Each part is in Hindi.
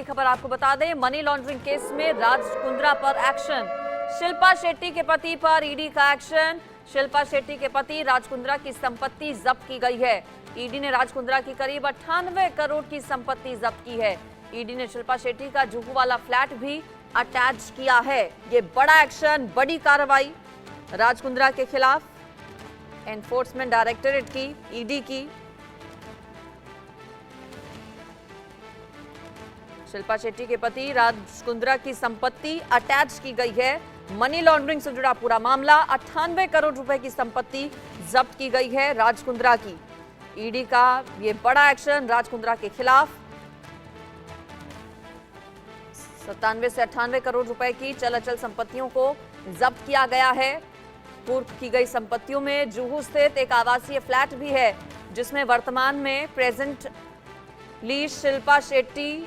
खबर आपको बता दें, मनी लॉन्ड्रिंग केस में राज कुंद्रा पर एक्शन। शिल्पा शेट्टी के पति पर ईडी का एक्शन। शिल्पा शेट्टी के पति राज कुंद्रा की संपत्ति जब्त की गई है। ईडी ने राज कुंद्रा की करीब 98 करोड़ की संपत्ति जब्त की है। ईडी ने शिल्पा शेट्टी का जुहू वाला फ्लैट भी अटैच किया है। ये बड़ा एक्शन, बड़ी कार्रवाई राज कुंद्रा के खिलाफ एनफोर्समेंट डायरेक्टरेट की, ईडी की। शिल्पा शेट्टी के पति राज कुंद्रा की संपत्ति अटैच की गई है। मनी लॉन्ड्रिंग से जुड़ा पूरा मामला, 98 करोड़ रुपए की संपत्ति जब्त की गई है राज कुंद्रा की। ईडी का ये बड़ा एक्शन राज कुंद्रा के खिलाफ। 97 से 98 करोड़ रुपए की चल अचल संपत्तियों को जब्त किया गया है। कुर्क की गई संपत्तियों में जुहू स्थित एक आवासीय फ्लैट भी है, जिसमें वर्तमान में प्रेजेंटली शिल्पा शेट्टी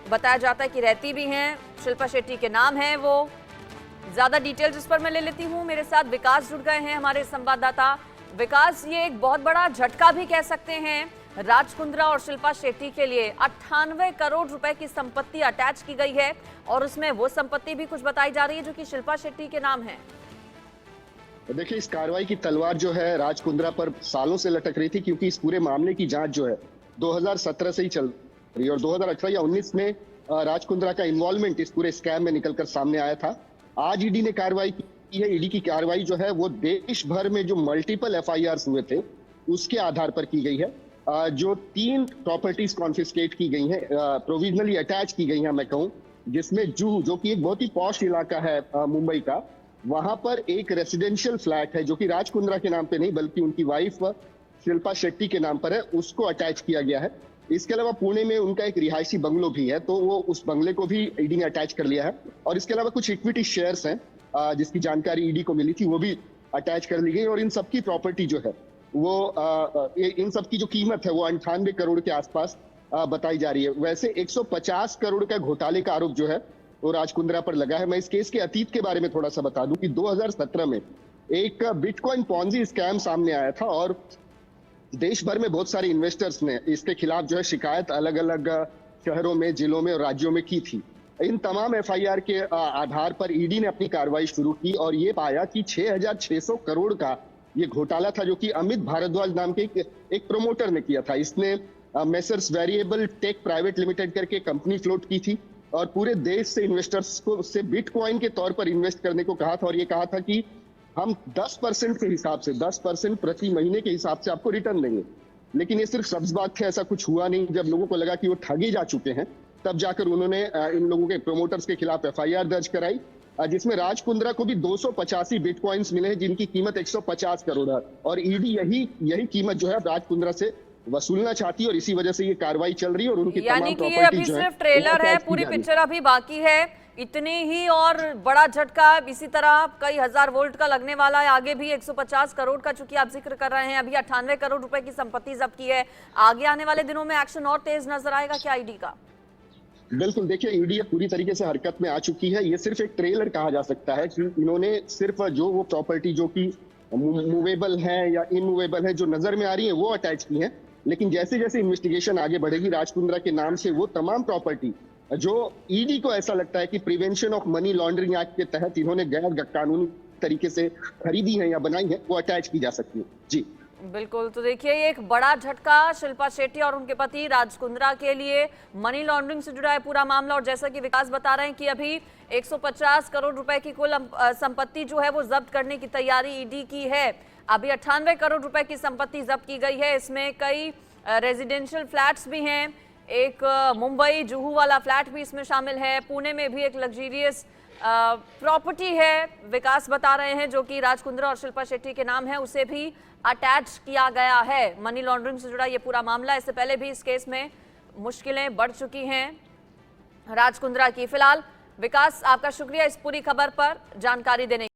बताया जाता है कि रहती भी हैं। शिल्पा शेट्टी के नाम है वो। ज्यादा डिटेल जिस पर मैं ले लेती हूँ, मेरे साथ विकास जुड़ गए हैं, हमारे संवाददाता। विकास, ये एक बहुत बड़ा झटका भी कह सकते हैं राज कुंद्रा और शिल्पा शेट्टी के लिए। 98 करोड़ रुपए की संपत्ति अटैच की गई है और उसमें वो संपत्ति भी कुछ बताई जा रही है जो कि शिल्पा शेट्टी के नाम है। देखिए, इस कार्रवाई की तलवार जो है राज कुंद्रा पर सालों से लटक रही थी, क्योंकि इस पूरे मामले की जांच जो है 2017 से ही चल रही है और 2018 या 19 में राज कुंद्रा का इन्वॉल्वमेंट इस पूरे स्कैम में निकलकर सामने आया था। आज ईडी ने कार्रवाई की है। ईडी की कार्रवाई जो है वो देश भर में जो मल्टीपल एफआईआर हुए थे उसके आधार पर की गई है। जो 3 प्रॉपर्टीज कॉन्फिस्केट की गई हैं, प्रोविजनली अटैच की गई हैं मैं कहूँ, जिसमें जुहू, जो कि एक बहुत ही पॉश इलाका है मुंबई का, वहां पर एक रेसिडेंशियल फ्लैट है जो कि राज कुंद्रा के नाम पे नहीं बल्कि उनकी वाइफ शिल्पा शेट्टी के नाम पर है, उसको अटैच किया गया है। इसके अलावा पुणे में उनका एक रिहायशी बंगलो भी है, तो वो उस बंगले को भी ईडी ने अटैच कर लिया है। और इसके अलावा कुछ इक्विटी शेयर्स हैं जिसकी जानकारी ईडी को मिली थी, वो भी अटैच कर ली गई। और इन सबकी प्रॉपर्टी जो है वो इन सबकी जो कीमत है वो 98 करोड़ के आसपास बताई जा रही है। वैसे 150 करोड़ का घोटाले का आरोप जो है वो राज कुंद्रा पर लगा है। मैं इस केस के अतीत के बारे में थोड़ा सा बता दूं कि 2017 में एक बिटकॉइन पॉन्जी स्कैम सामने आया था और देश भर में बहुत सारे इन्वेस्टर्स ने इसके खिलाफ जो है शिकायत अलग अलग शहरों में, जिलों में और राज्यों में की थी। इन तमाम एफआईआर के आधार पर ईडी ने अपनी कार्रवाई शुरू की और ये पाया कि 6600 करोड़ का ये घोटाला था, जो कि अमित भारद्वाज नाम के एक प्रमोटर ने किया था। इसने messrs variable tech private limited करके कंपनी फ्लोट की थी और पूरे देश से इन्वेस्टर्स को से बिटकॉइन के तौर पर इन्वेस्ट करने को कहा था और ये कहा था कि हम 10% के हिसाब से, 10% प्रति महीने के हिसाब से आपको रिटर्न देंगे। लेकिन ये सिर्फ सब्ज बात है, ऐसा कुछ हुआ नहीं। जब लोगों को लगा कि वो ठगे जा चुके हैं, तब जाकर उन्होंने इन लोगों के प्रमोटर्स के खिलाफ एफआईआर दर्ज कराई, जिसमें राज कुंद्रा को भी 285 बिटकॉइंस मिले हैं जिनकी कीमत 150 करोड़ है। और ईडी यही कीमत जो है राज कुंद्रा से वसूलना चाहती है और इसी वजह से ये कार्रवाई चल रही है। और उनकी यानी कि ये अभी सिर्फ ट्रेलर है, पूरी पिक्चर अभी बाकी है। इतनी ही और बड़ा झटका इसी तरह कई हजार वोल्ट का लगने वाला है। आगे भी 150 करोड़ का, चूंकि आप जिक्र कर रहे हैं, अभी 98 करोड़ रुपए की संपत्ति जब्त की है। आगे आने वाले दिनों में एक्शन और तेज नजर आएगा क्या ईडी का? बिल्कुल, देखिए, ईडी पूरी तरीके से हरकत में आ चुकी है। ये सिर्फ एक ट्रेलर कहा जा सकता है कि इन्होंने सिर्फ जो वो प्रॉपर्टी जो कि मूवेबल है या इनमूवेबल है जो नजर में आ रही है वो अटैच की है। लेकिन जैसे जैसे इन्वेस्टिगेशन आगे बढ़ेगी, राज कुंद्रा के नाम से वो तमाम प्रॉपर्टी जो ईडी को ऐसा लगता है कि prevention of money laundering act के तहत इन्होंने गैर कानूनी तरीके से खरीदी है या बनाई है, वो अटैच की जा सकती है। जी बिल्कुल, तो देखिए, ये एक बड़ा झटका शिल्पा शेट्टी और उनके पति राज कुंद्रा के लिए। मनी लॉन्ड्रिंग से जुड़ा है पूरा मामला और जैसा कि विकास बता रहे हैं कि अभी 150 करोड़ रुपए की कुल संपत्ति जो है वो जब्त करने की तैयारी ईडी की है। अभी 98 करोड़ रुपए की संपत्ति जब्त की गई है। इसमें कई रेजिडेंशियल फ्लैट्स भी हैं, एक मुंबई जुहू वाला फ्लैट भी इसमें शामिल है, पुणे में भी एक लग्जरियस प्रॉपर्टी है, विकास बता रहे हैं, जो कि राज कुंद्रा और शिल्पा शेट्टी के नाम है, उसे भी अटैच किया गया है। मनी लॉन्ड्रिंग से जुड़ा ये पूरा मामला, इससे पहले भी इस केस में मुश्किलें बढ़ चुकी हैं राज कुंद्रा की। फिलहाल विकास, आपका शुक्रिया इस पूरी खबर पर जानकारी देने